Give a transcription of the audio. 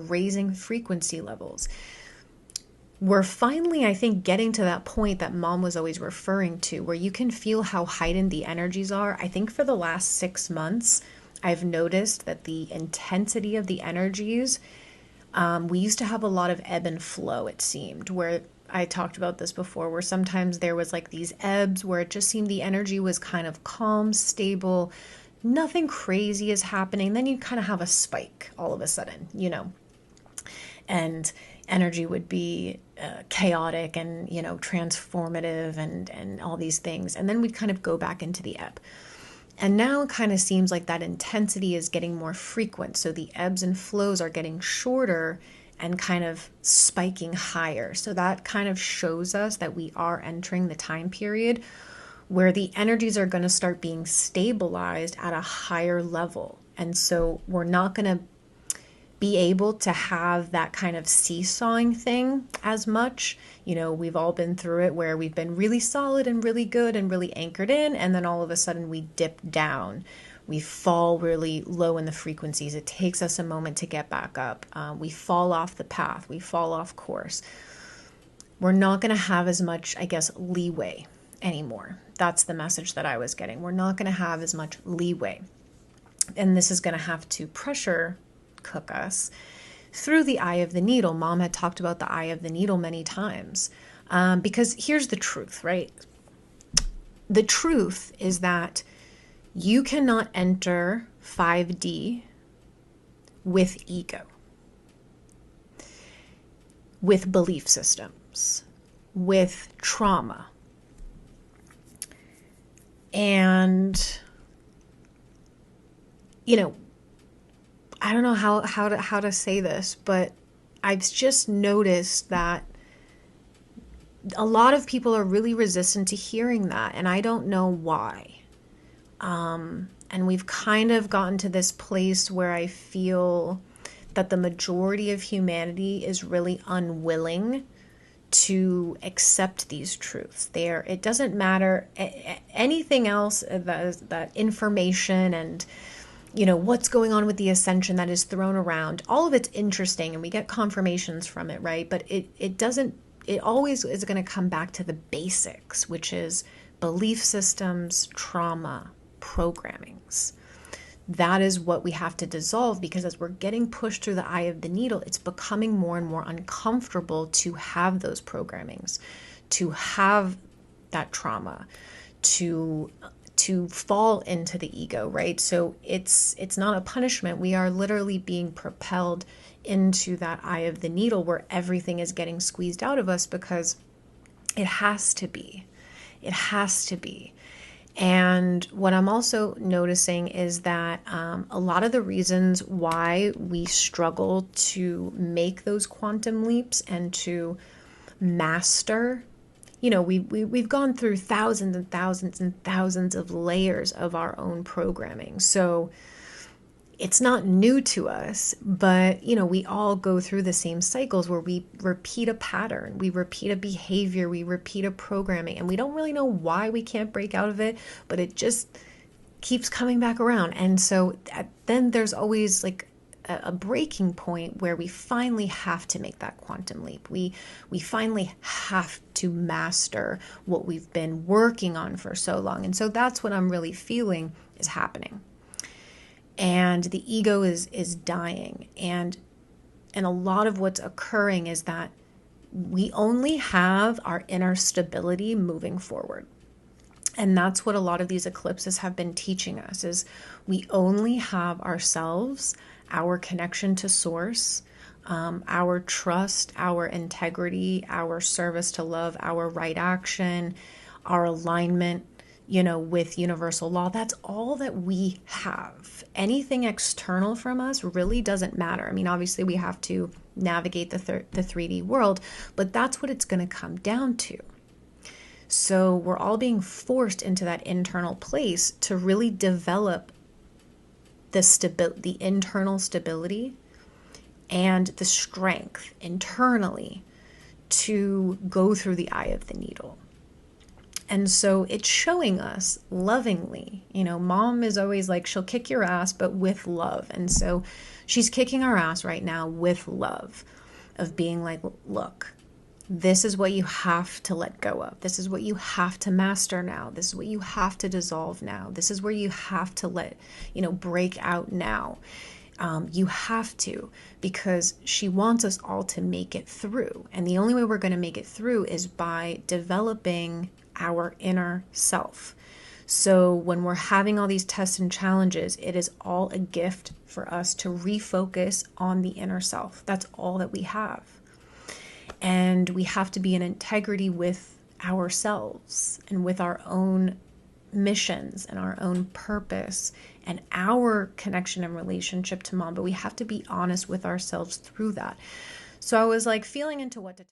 raising frequency levels. We're finally, I think, getting to that point that Mom was always referring to, where you can feel how heightened the energies are. I think for the last 6 months, I've noticed that the intensity of the energies, we used to have a lot of ebb and flow, it seemed, where I talked about this before, where sometimes there was like these ebbs where it just seemed the energy was kind of calm, stable, nothing crazy is happening. Then you kind of have a spike all of a sudden, and energy would be chaotic and, transformative and all these things. And then we'd kind of go back into the ebb. And now it kind of seems like that intensity is getting more frequent. So the ebbs and flows are getting shorter and kind of spiking higher. So that kind of shows us that we are entering the time period where the energies are going to start being stabilized at a higher level. And so we're not going to be able to have that kind of seesawing thing as much. We've all been through it where we've been really solid and really good and really anchored in, and then all of a sudden we dip down. We fall really low in the frequencies. It takes us a moment to get back up. We fall off the path. We fall off course. We're not going to have as much, I guess, leeway anymore. That's the message that I was getting. We're not going to have as much leeway. And this is going to have to pressure cook us through the eye of the needle. Mom had talked about the eye of the needle many times, because here's the truth, right? The truth is that you cannot enter 5D with ego, with belief systems, with trauma. And, I don't know how to say this, but I've just noticed that a lot of people are really resistant to hearing that, and I don't know why. And we've kind of gotten to this place where I feel that the majority of humanity is really unwilling to accept these truths. It doesn't matter anything else, that information and what's going on with the Ascension that is thrown around. All of it's interesting and we get confirmations from it, right? But it always is going to come back to the basics, which is belief systems, trauma, programmings. That is what we have to dissolve, because as we're getting pushed through the eye of the needle, it's becoming more and more uncomfortable to have those programmings, to have that trauma, to fall into the ego, right? So it's not a punishment. We are literally being propelled into that eye of the needle where everything is getting squeezed out of us, because it has to be. It has to be. And what I'm also noticing is that a lot of the reasons why we struggle to make those quantum leaps and to master, we've gone through thousands and thousands and thousands of layers of our own programming. So it's not new to us, but, we all go through the same cycles where we repeat a pattern, we repeat a behavior, we repeat a programming, and we don't really know why we can't break out of it, but it just keeps coming back around. And so then there's always like a breaking point where we finally have to make that quantum leap. We finally have to master what we've been working on for so long. And so that's what I'm really feeling is happening. And the ego is dying. And a lot of what's occurring is that we only have our inner stability moving forward. And that's what a lot of these eclipses have been teaching us, is we only have ourselves, our connection to source, our trust, our integrity, our service to love, our right action, our alignment, with universal law. That's all that we have. Anything external from us really doesn't matter. I mean, obviously we have to navigate the 3D world, but that's what it's going to come down to. So we're all being forced into that internal place to really develop the internal stability and the strength internally to go through the eye of the needle. And so it's showing us lovingly. You know, mom is always like, she'll kick your ass, but with love. And so she's kicking our ass right now with love, of being like, look, this is what you have to let go of. This is what you have to master now. This is what you have to dissolve now. This is where you have to let, break out now. You have to, because she wants us all to make it through. And the only way we're going to make it through is by developing our inner self. So when we're having all these tests and challenges, it is all a gift for us to refocus on the inner self. That's all that we have. And we have to be in integrity with ourselves and with our own missions and our own purpose and our connection and relationship to mom. But we have to be honest with ourselves through that. So I was like feeling into what to